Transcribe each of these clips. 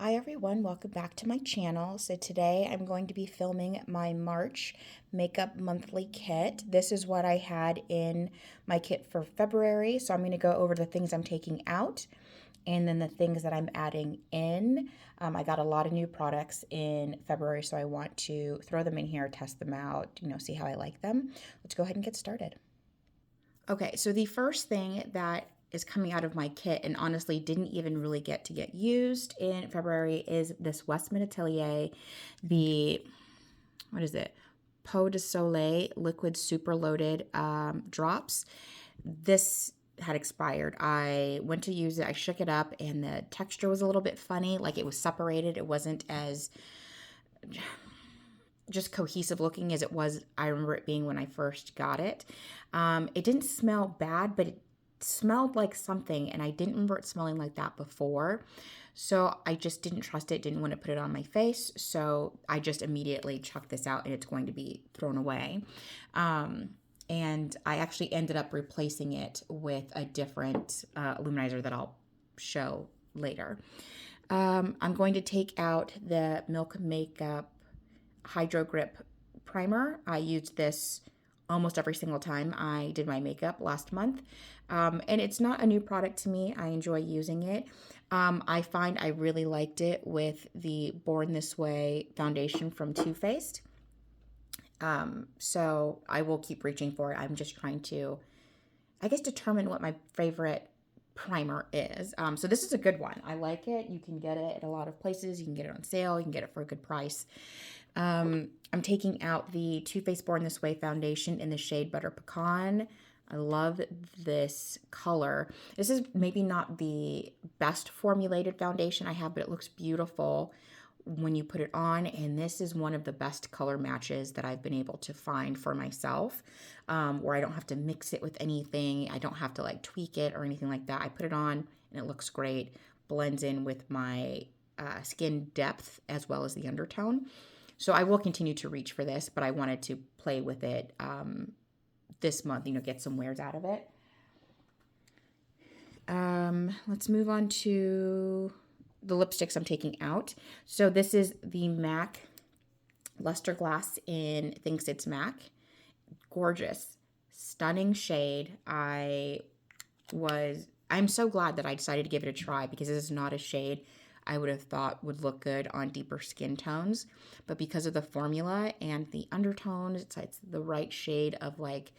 Hi everyone, welcome back to my channel. So today I'm going to be filming my March makeup monthly kit. This is what I had in my kit for February. So I'm going to go over the things I'm taking out and then the things that I'm adding in. I got a lot of new products in February, so I want to throw them in here, test them out, see how I like them. Let's go ahead and get started. Okay, so the first thing that is coming out of my kit and honestly didn't even really get used in February is this Westman Atelier, what is it? Peau de Soleil Liquid Super Loaded drops. This had expired. I went to use it, I shook it up, and the texture was a little bit funny, like it was separated. It wasn't as just cohesive looking as it was, I remember it being when I first got it. It didn't smell bad, but it smelled like something, and I didn't remember it smelling like that before. So I just didn't trust it, didn't want to put it on my face. So I just immediately chucked this out and it's going to be thrown away. And I actually ended up replacing it with a different luminizer that I'll show later. I'm going to take out the Milk Makeup Hydro Grip Primer. I used this almost every single time I did my makeup last month. And it's not a new product to me. I enjoy using it. I find I really liked it with the Born This Way foundation from Too Faced. So I will keep reaching for it. I'm just trying to, I guess, determine what my favorite primer is. So this is a good one. I like it. You can get it at a lot of places. You can get it on sale. You can get it for a good price. I'm taking out the Too Faced Born This Way foundation in the shade Butter Pecan. I love this color. This is maybe not the best formulated foundation I have, but it looks beautiful when you put it on, and this is one of the best color matches that I've been able to find for myself, where I don't have to mix it with anything. I don't have to like tweak it or anything like that. I put it on and it looks great, blends in with my skin depth as well as the undertone. So I will continue to reach for this, but I wanted to play with it this month, get some wears out of it. Let's move on to the lipsticks I'm taking out. So this is the MAC Luster Glass in Thinks It's MAC. Gorgeous, stunning shade. I'm so glad that I decided to give it a try because this is not a shade I would have thought would look good on deeper skin tones. But because of the formula and the undertones, it's the right shade of like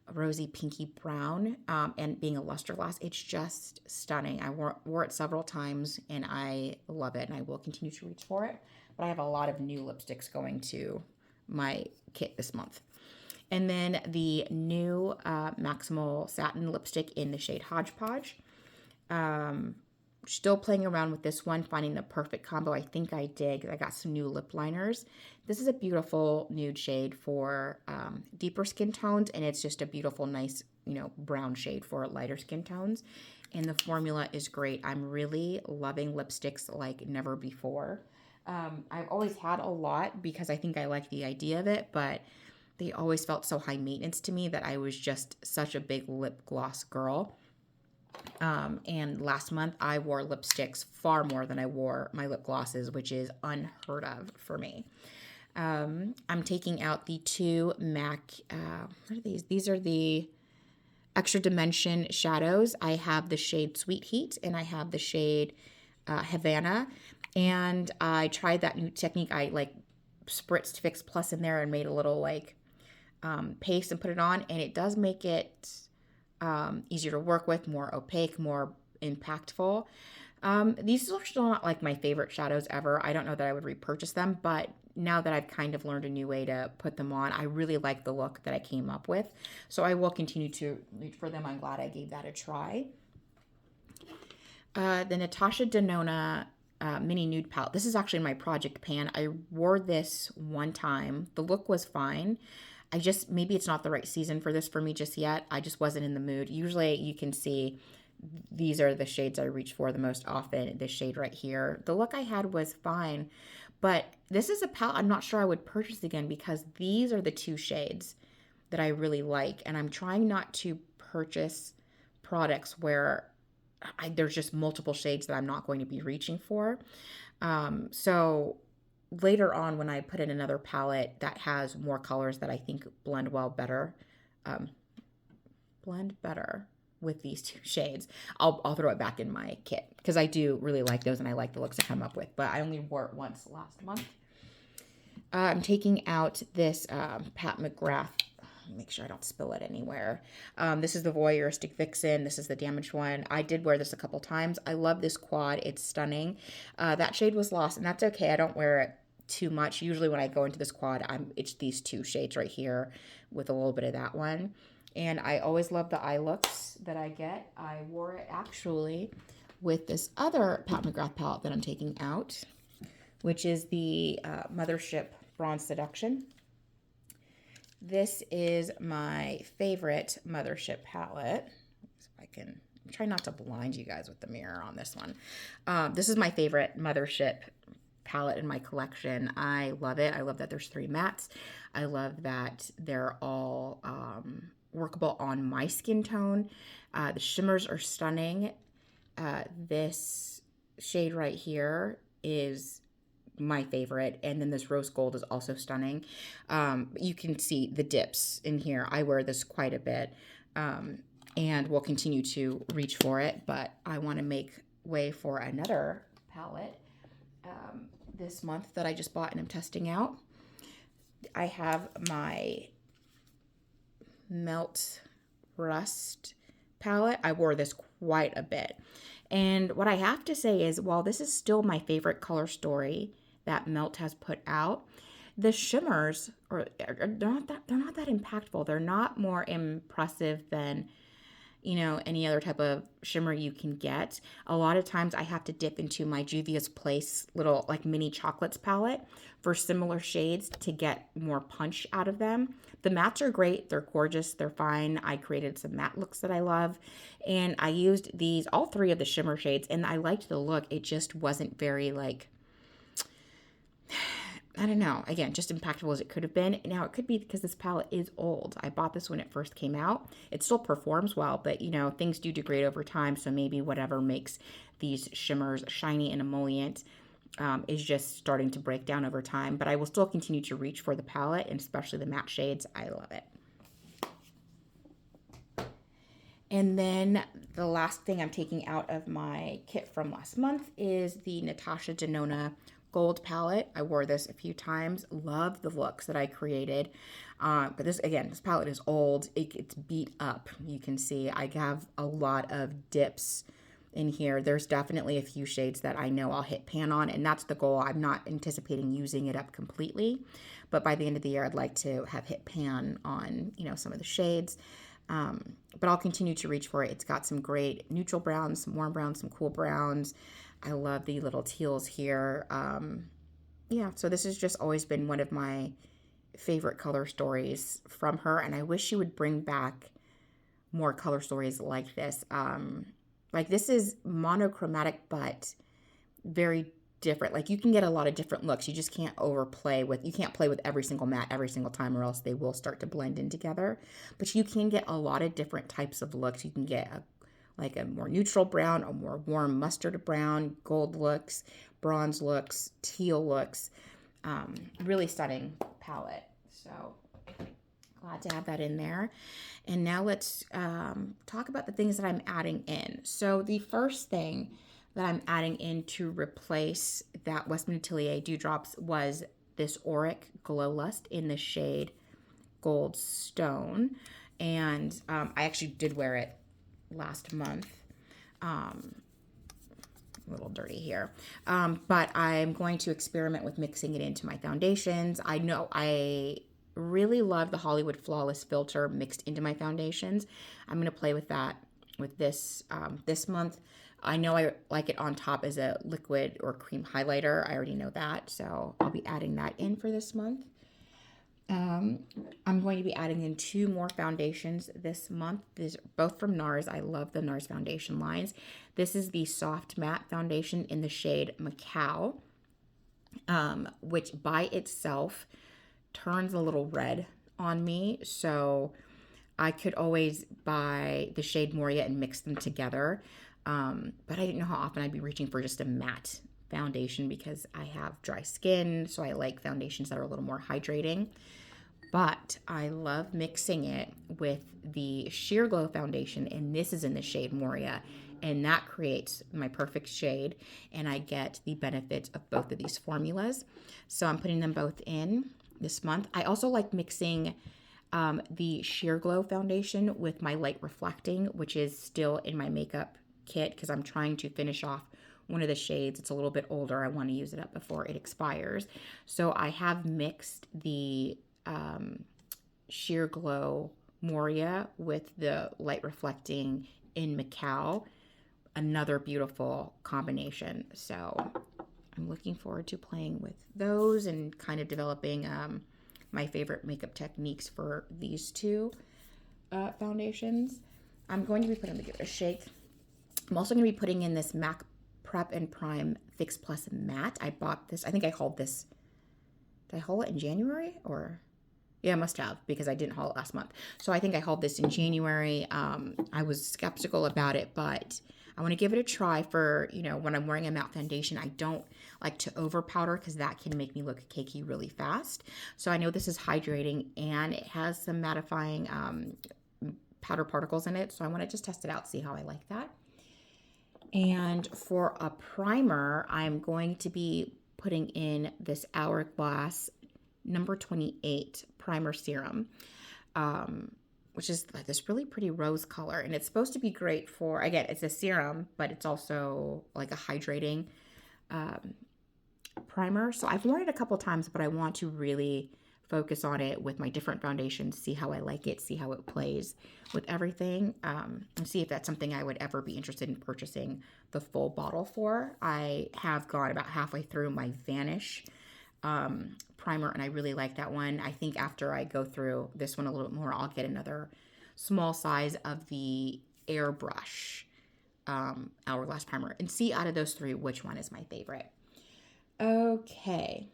a rosy pinky brown, and being a luster glass, it's just stunning. I wore it several times and I love it, and I will continue to reach for it. But I have a lot of new lipsticks going to my kit this month. And then the new Maximal Satin lipstick in the shade Hodgepodge. Still playing around with this one, finding the perfect combo. I think I did. I got some new lip liners. This is a beautiful nude shade for deeper skin tones, and it's just a beautiful, nice, brown shade for lighter skin tones. And the formula is great. I'm really loving lipsticks like never before. I've always had a lot because I think I like the idea of it, but they always felt so high maintenance to me that I was just such a big lip gloss girl. And last month I wore lipsticks far more than I wore my lip glosses, which is unheard of for me. I'm taking out the two MAC, what are these? These are the Extra Dimension shadows. I have the shade Sweet Heat and I have the shade Havana. And I tried that new technique. I like spritzed Fix Plus in there and made a little paste and put it on. And it does make it easier to work with, more opaque, more impactful. These are still not like my favorite shadows ever. I don't know that I would repurchase them, but now that I've kind of learned a new way to put them on, I really like the look that I came up with. So I will continue to reach for them. I'm glad I gave that a try. The Natasha Denona mini nude palette. This is actually my project pan. I wore this one time. The look was fine. Maybe it's not the right season for this for me just yet. I just wasn't in the mood. Usually you can see these are the shades I reach for the most often. This shade right here. The look I had was fine, but this is a palette I'm not sure I would purchase again because these are the two shades that I really like. And I'm trying not to purchase products where there's just multiple shades that I'm not going to be reaching for. So later on, when I put in another palette that has more colors that I think blend better with these two shades, I'll throw it back in my kit because I do really like those and I like the looks I come up with. But I only wore it once last month. I'm taking out this Pat McGrath. Make sure I don't spill it anywhere. This is the Voyeuristic Vixen. This is the damaged one. I did wear this a couple times. I love this quad. It's stunning. That shade was lost, and that's okay. I don't wear it too much. Usually when I go into this quad, it's these two shades right here with a little bit of that one. And I always love the eye looks that I get. I wore it actually with this other Pat McGrath palette that I'm taking out, which is the Mothership Bronze Seduction. This is my favorite Mothership palette. So I can try not to blind you guys with the mirror on this one. This is my favorite Mothership palette in my collection. I love it. I love that there's 3 mattes. I love that they're all workable on my skin tone. The shimmers are stunning. This shade right here is my favorite, and then this rose gold is also stunning. You can see the dips in here. I wear this quite a bit, and will continue to reach for it, but I want to make way for another palette this month that I just bought and I'm testing out. I have my Melt Rust palette. I wore this quite a bit. And what I have to say is, while this is still my favorite color story that Melt has put out, the shimmers they're not that impactful. They're not more impressive than, you know, any other type of shimmer you can get. A lot of times I have to dip into my Juvia's Place little like mini chocolates palette for similar shades to get more punch out of them. The mattes are great. They're gorgeous. They're fine. I created some matte looks that I love. And I used all 3 of the shimmer shades, and I liked the look. It just wasn't very like, I don't know, again, just impactful as it could have been. Now, it could be because this palette is old. I bought this when it first came out. It still performs well, but, you know, things do degrade over time, so maybe whatever makes these shimmers shiny and emollient is just starting to break down over time. But I will still continue to reach for the palette, and especially the matte shades. I love it. And then the last thing I'm taking out of my kit from last month is the Natasha Denona Gold palette. I wore this a few times. Love the looks that I created. But this palette is old. It's beat up. You can see I have a lot of dips in here. There's definitely a few shades that I know I'll hit pan on, and that's the goal. I'm not anticipating using it up completely, but by the end of the year, I'd like to have hit pan on, you know, some of the shades. But I'll continue to reach for it. It's got some great neutral browns, some warm browns, some cool browns. I love the little teals here. Yeah, so this has just always been one of my favorite color stories from her, and I wish she would bring back more color stories like this. Like, this is monochromatic, but very different. Like, you can get a lot of different looks. You just can't you can't play with every single matte every single time, or else they will start to blend in together. But you can get a lot of different types of looks. You can get a more neutral brown, a more warm mustard brown, gold looks, bronze looks, teal looks. Really stunning palette. So glad to have that in there. And now let's talk about the things that I'm adding in. So the first thing that I'm adding in to replace that Westman Atelier Dewdrops was this Auric Glow Lust in the shade Goldstone. And I actually did wear it last month. A little dirty here. But I'm going to experiment with mixing it into my foundations. I know I really love the Hollywood Flawless filter mixed into my foundations. I'm going to play with that with this this month. I know I like it on top as a liquid or cream highlighter. I already know that, so I'll be adding that in for this month. I'm going to be adding in 2 more foundations this month. These are both from NARS. I love the NARS foundation lines. This is the Soft Matte Foundation in the shade Macao, which by itself turns a little red on me. So I could always buy the shade Moorea and mix them together. But I didn't know how often I'd be reaching for just a matte foundation because I have dry skin, so I like foundations that are a little more hydrating. But I love mixing it with the Sheer Glow foundation, and this is in the shade Moorea, and that creates my perfect shade, and I get the benefits of both of these formulas. So I'm putting them both in this month. I also like mixing the Sheer Glow foundation with my Light Reflecting, which is still in my makeup kit because I'm trying to finish off one of the shades. It's a little bit older. I want to use it up before it expires. So I have mixed the Sheer Glow Moorea with the Light Reflecting in Macao. Another beautiful combination. So I'm looking forward to playing with those and kind of developing my favorite makeup techniques for these two foundations. I'm going to be putting, give it a shake. I'm also going to be putting in this MAC Prep and Prime Fix Plus Matte. I bought this, I think I hauled this, did I haul it in January or? Yeah, I must have because I didn't haul it last month. So I think I hauled this in January. I was skeptical about it, but I want to give it a try for, you know, when I'm wearing a matte foundation. I don't like to over powder because that can make me look cakey really fast. So I know this is hydrating and it has some mattifying powder particles in it. So I want to just test it out, see how I like that. And for a primer, I'm going to be putting in this Hourglass number 28 primer serum, which is like this really pretty rose color. And it's supposed to be great for, again, it's a serum, but it's also like a hydrating primer. So I've worn it a couple times, but I want to really focus on it with my different foundations, see how I like it, see how it plays with everything, and see if that's something I would ever be interested in purchasing the full bottle for. I have gone about halfway through my Vanish primer, and I really like that one. I think after I go through this one a little bit more, I'll get another small size of the Airbrush Hourglass primer and see out of those three which one is my favorite. Okay,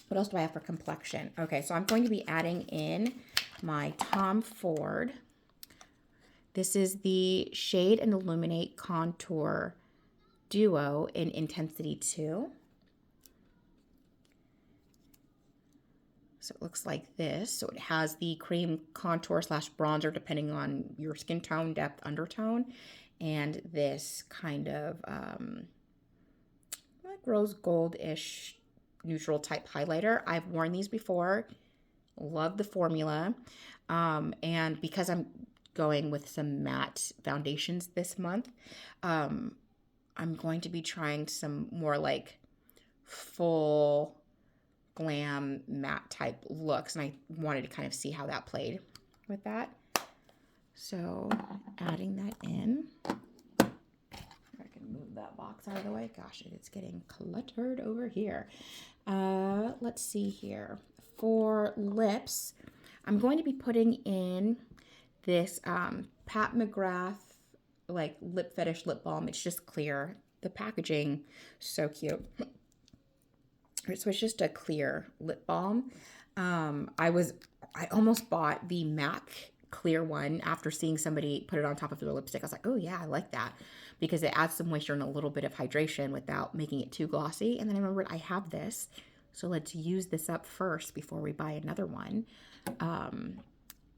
what else do I have for complexion? Okay, so I'm going to be adding in my Tom Ford. This is the Shade and Illuminate Contour Duo in Intensity 2. So it looks like this. So it has the cream contour slash bronzer depending on your skin tone, depth, undertone, and this kind of like rose gold-ish neutral type highlighter. I've worn these before. Love the formula. And because I'm going with some matte foundations this month, I'm going to be trying some more like full glam matte type looks, and I wanted to kind of see how that played with that. So adding that in. I can move that box out of the way. Gosh, it's getting cluttered over here. Let's see here. For lips, I'm going to be putting in this Pat McGrath like Lip Fetish lip balm. It's just clear. The packaging, so cute. So it's just a clear lip balm. I almost bought the MAC clear one after seeing somebody put it on top of their lipstick. I was like, oh yeah, I like that because it adds some moisture and a little bit of hydration without making it too glossy. And then I remembered I have this, so let's use this up first before we buy another one.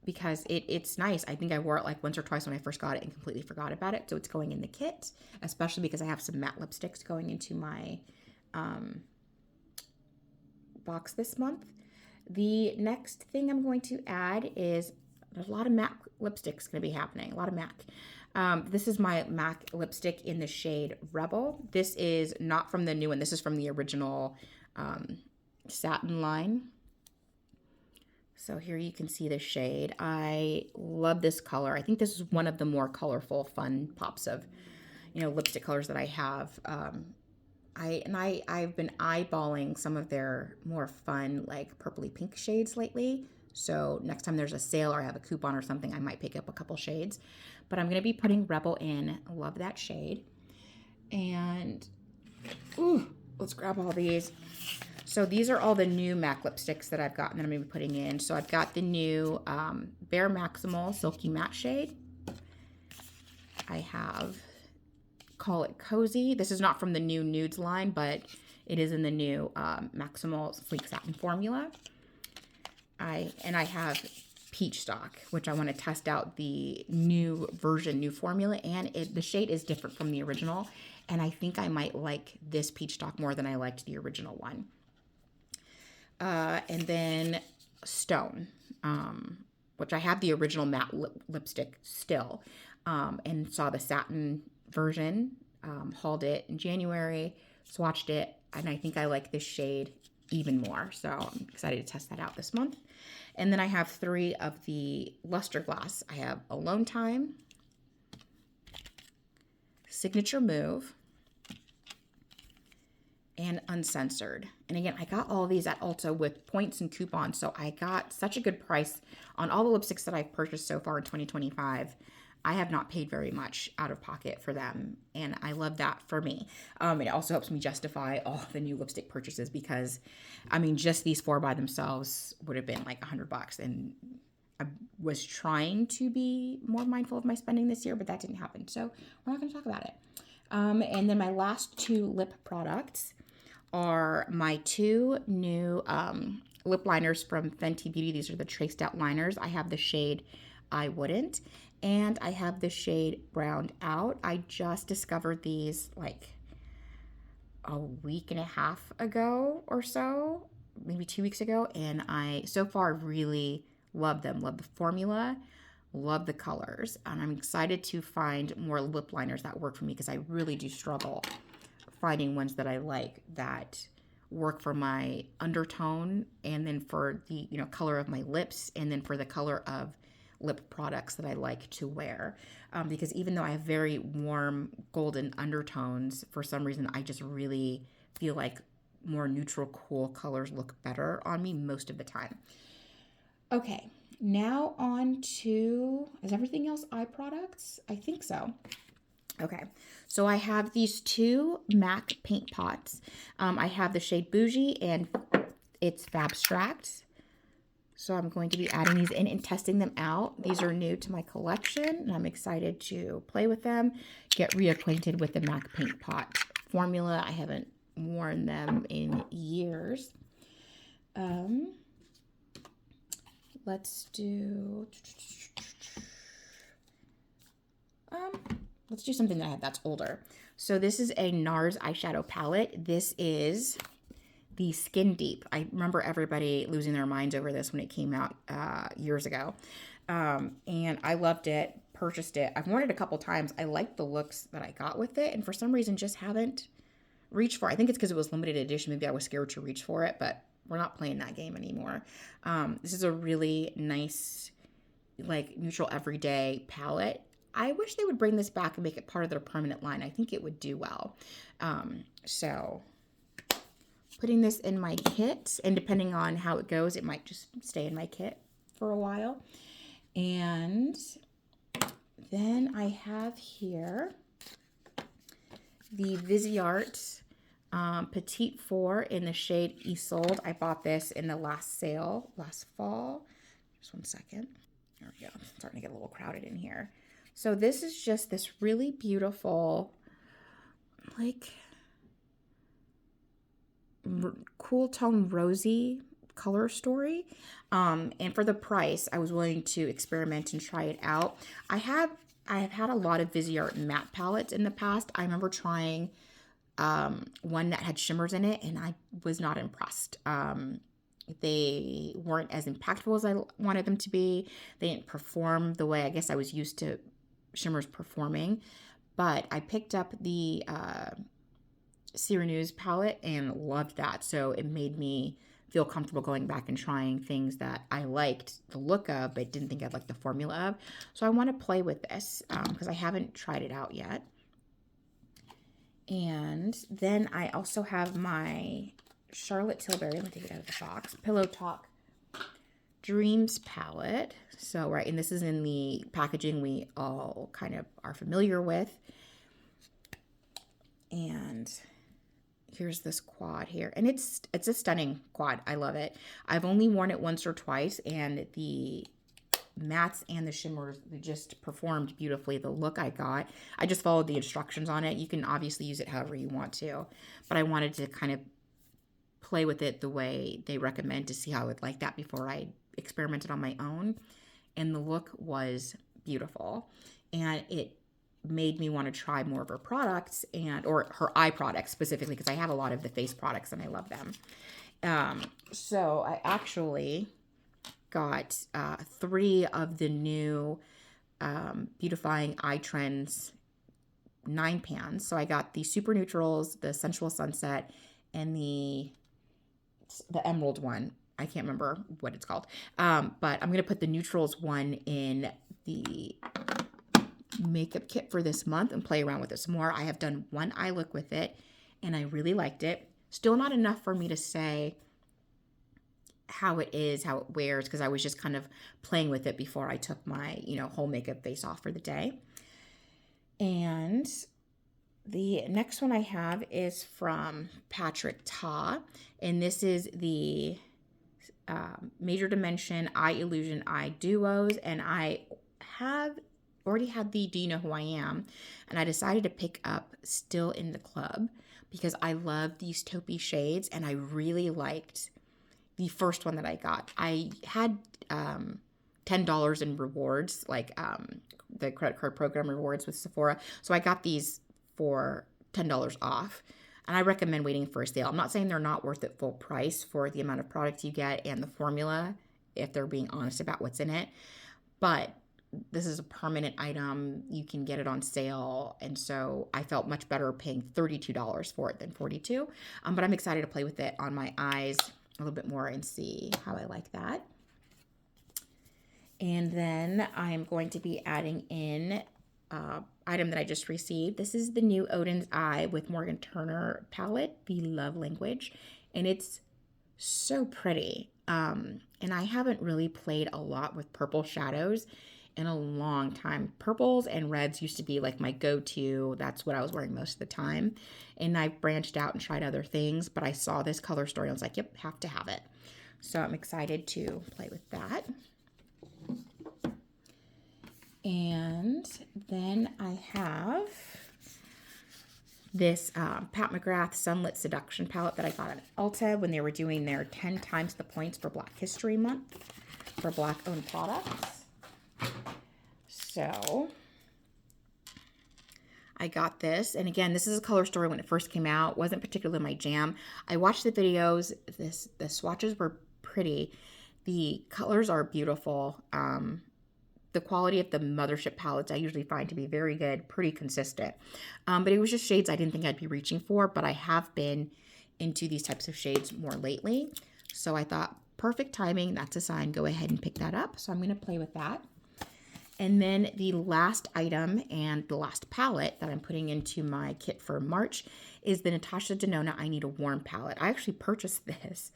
Because it's nice. I think I wore it like once or twice when I first got it and completely forgot about it. So it's going in the kit, especially because I have some matte lipsticks going into my box this month. The next thing I'm going to add is a lot of MAC lipsticks going to be happening. A lot of MAC. This is my MAC lipstick in the shade Rebel. This is not from the new one. This is from the original satin line. So here you can see the shade. I love this color. I think this is one of the more colorful, fun pops of, lipstick colors that I have. I've been eyeballing some of their more fun, like purpley pink shades lately. So next time there's a sale or I have a coupon or something, I might pick up a couple shades. But I'm going to be putting Rebel in. I love that shade. And, let's grab all these. So these are all the new MAC lipsticks that I've gotten that I'm going to be putting in. So I've got the new Bare Maximal Silky Matte shade. I have call it Cozy. This is not from the new Nudes line, but it is in the new Maximal Sleek Satin formula. I have Peachstock, which I want to test out the new version, new formula, and the shade is different from the original, and I think I might like this Peachstock more than I liked the original one. And then Stone, which I have the original matte lipstick still, and saw the satin version, hauled it in January, swatched it, and I think I like this shade even more. So I'm excited to test that out this month. And then I have 3 of the Luster Glass. I have Alone Time, Signature Move, and Uncensored. And again, I got all of these at Ulta with points and coupons, so I got such a good price on all the lipsticks that I've purchased so far in 2025. I have not paid very much out of pocket for them, and I love that for me. It also helps me justify all the new lipstick purchases because, I mean, just these 4 by themselves would have been like $100, and I was trying to be more mindful of my spending this year, but that didn't happen, so we're not going to talk about it. And then my last 2 lip products are my 2 new lip liners from Fenty Beauty. These are the traced out liners. I have the shade I Wouldn't, and I have the shade Browned Out. I just discovered these like a week and a half ago or so, maybe 2 weeks ago, and I so far really love them. Love the formula, love the colors, and I'm excited to find more lip liners that work for me because I really do struggle finding ones that I like that work for my undertone and then for the color of my lips and then for the color of lip products that I like to wear, because even though I have very warm golden undertones, for some reason I just really feel like more neutral cool colors look better on me most of the time. Okay, now on to, is everything else eye products? I think so. Okay, so I have these 2 MAC paint pots. I have the shade Bougie and it's Fabstract. So I'm going to be adding these in and testing them out. These are new to my collection, and I'm excited to play with them, get reacquainted with the MAC paint pot formula. I haven't worn them in years. Let's do something that I have that's older. So this is a NARS eyeshadow palette. This is the Skin Deep. I remember everybody losing their minds over this when it came out years ago. And I loved it, purchased it. I've worn it a couple times. I like the looks that I got with it, and for some reason just haven't reached for it. I think it's because it was limited edition. Maybe I was scared to reach for it, but we're not playing that game anymore. This is a really nice, like, neutral everyday palette. I wish they would bring this back and make it part of their permanent line. I think it would do well. So putting this in my kit, and depending on how it goes, it might just stay in my kit for a while. And then I have here the Viseart Petit 4 in the shade Isolde. I bought this in the last sale last fall. Just one second. There we go. It's starting to get a little crowded in here. So this is just this really beautiful, like, cool tone rosy color story. And for the price, I was willing to experiment and try it out. I have had a lot of Viseart matte palettes in the past. I remember trying one that had shimmers in it, and I was not impressed. They weren't as impactful as I wanted them to be. They didn't perform the way I guess I was used to shimmers performing. But I picked up the Serum palette and loved that. So it made me feel comfortable going back and trying things that I liked the look of, but didn't think I'd like the formula of. So I want to play with this because I haven't tried it out yet. And then I also have my Charlotte Tilbury, let me take it out of the box, Pillow Talk Dreams palette. So, right, and this is in the packaging we all kind of are familiar with. And here's this quad here. And it's a stunning quad. I love it. I've only worn it once or twice, and the mattes and the shimmers, they just performed beautifully. The look I got, I just followed the instructions on it. You can obviously use it however you want to, but I wanted to kind of play with it the way they recommend to see how I would like that before I experimented on my own. And the look was beautiful. And it made me want to try more of her products or her eye products specifically, because I have a lot of the face products and I love them. So I actually got 3 of the new Beautifying Eye Trends 9 pans. So I got the Super Neutrals, the Sensual Sunset, and the Emerald one. I can't remember what it's called. But I'm going to put the Neutrals one in the makeup kit for this month and play around with it some more. I have done one eye look with it and I really liked it. Still not enough for me to say how it is, how it wears, because I was just kind of playing with it before I took my, whole makeup face off for the day. And the next one I have is from Patrick Ta, and this is the Major Dimension Eye Illusion Eye Duos, and I have already had the Do You Know Who I Am, and I decided to pick up Still in the Club because I love these taupey shades, and I really liked the first one that I got. I had $10 in rewards, like the credit card program rewards with Sephora, so I got these for $10 off. And I recommend waiting for a sale. I'm not saying they're not worth it full price for the amount of product you get and the formula, if they're being honest about what's in it. But this is a permanent item. You can get it on sale. And so I felt much better paying $32 for it than $42. But I'm excited to play with it on my eyes a little bit more and see how I like that. And then I'm going to be adding in item that I just received. This is the new Oden's Eye with Morgan Turner palette, the Love Language, and it's so pretty. And I haven't really played a lot with purple shadows in a long time. Purples and reds used to be like my go-to. That's what I was wearing most of the time. And I've branched out and tried other things, but I saw this color story and I was like, yep, have to have it. So I'm excited to play with that. And then I have this Pat McGrath Sunlit Seduction palette that I got at Ulta when they were doing their 10 times the points for Black History Month for Black-owned products. So I got this. And again, this is a color story when it first came out. Wasn't particularly my jam. I watched the videos. The swatches were pretty. The colors are beautiful. The quality of the Mothership palettes I usually find to be very good, pretty consistent. But it was just shades I didn't think I'd be reaching for, but I have been into these types of shades more lately. So I thought, perfect timing, that's a sign, go ahead and pick that up. So I'm going to play with that. And then the last item and the last palette that I'm putting into my kit for March is the Natasha Denona I Need a Warm palette. I actually purchased this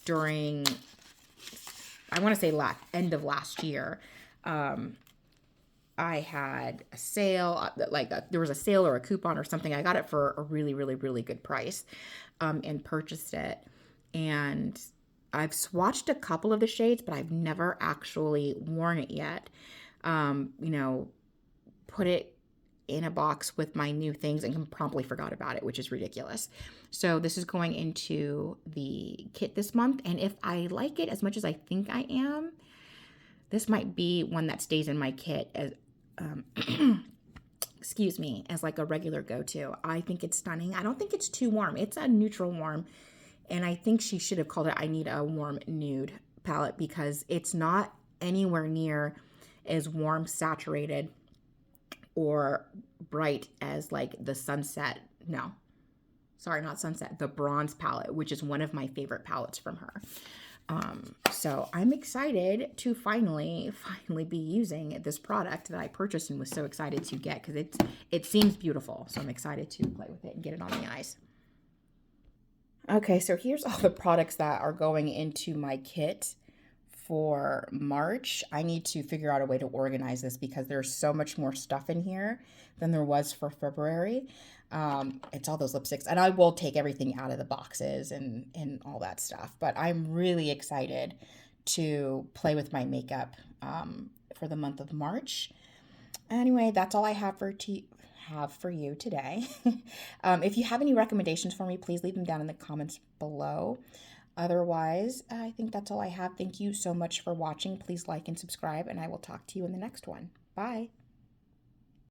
during, I want to say end of last year. I had a sale, there was a sale or a coupon or something. I got it for a really, really, really good price and purchased it. And I've swatched a couple of the shades, but I've never actually worn it yet. Put it in a box with my new things and promptly forgot about it, which is ridiculous. So this is going into the kit this month. And if I like it as much as I think I am, this might be one that stays in my kit as, as like a regular go-to. I think it's stunning. I don't think it's too warm. It's a neutral warm. And I think she should have called it I Need a Warm Nude palette because it's not anywhere near as warm, saturated, or bright as like the Sunset. No, sorry, not Sunset. The Bronze palette, which is one of my favorite palettes from her. So I'm excited to finally be using this product that I purchased and was so excited to get because it seems beautiful. So I'm excited to play with it and get it on the eyes. Okay, so here's all the products that are going into my kit for March. I need to figure out a way to organize this because there's so much more stuff in here than there was for February. It's all those lipsticks, and I will take everything out of the boxes and all that stuff. But I'm really excited to play with my makeup for the month of March. Anyway, that's all I have for you today. If you have any recommendations for me, please leave them down in the comments below. Otherwise, I think that's all I have. Thank you so much for watching. Please like and subscribe, and I will talk to you in the next one. Bye.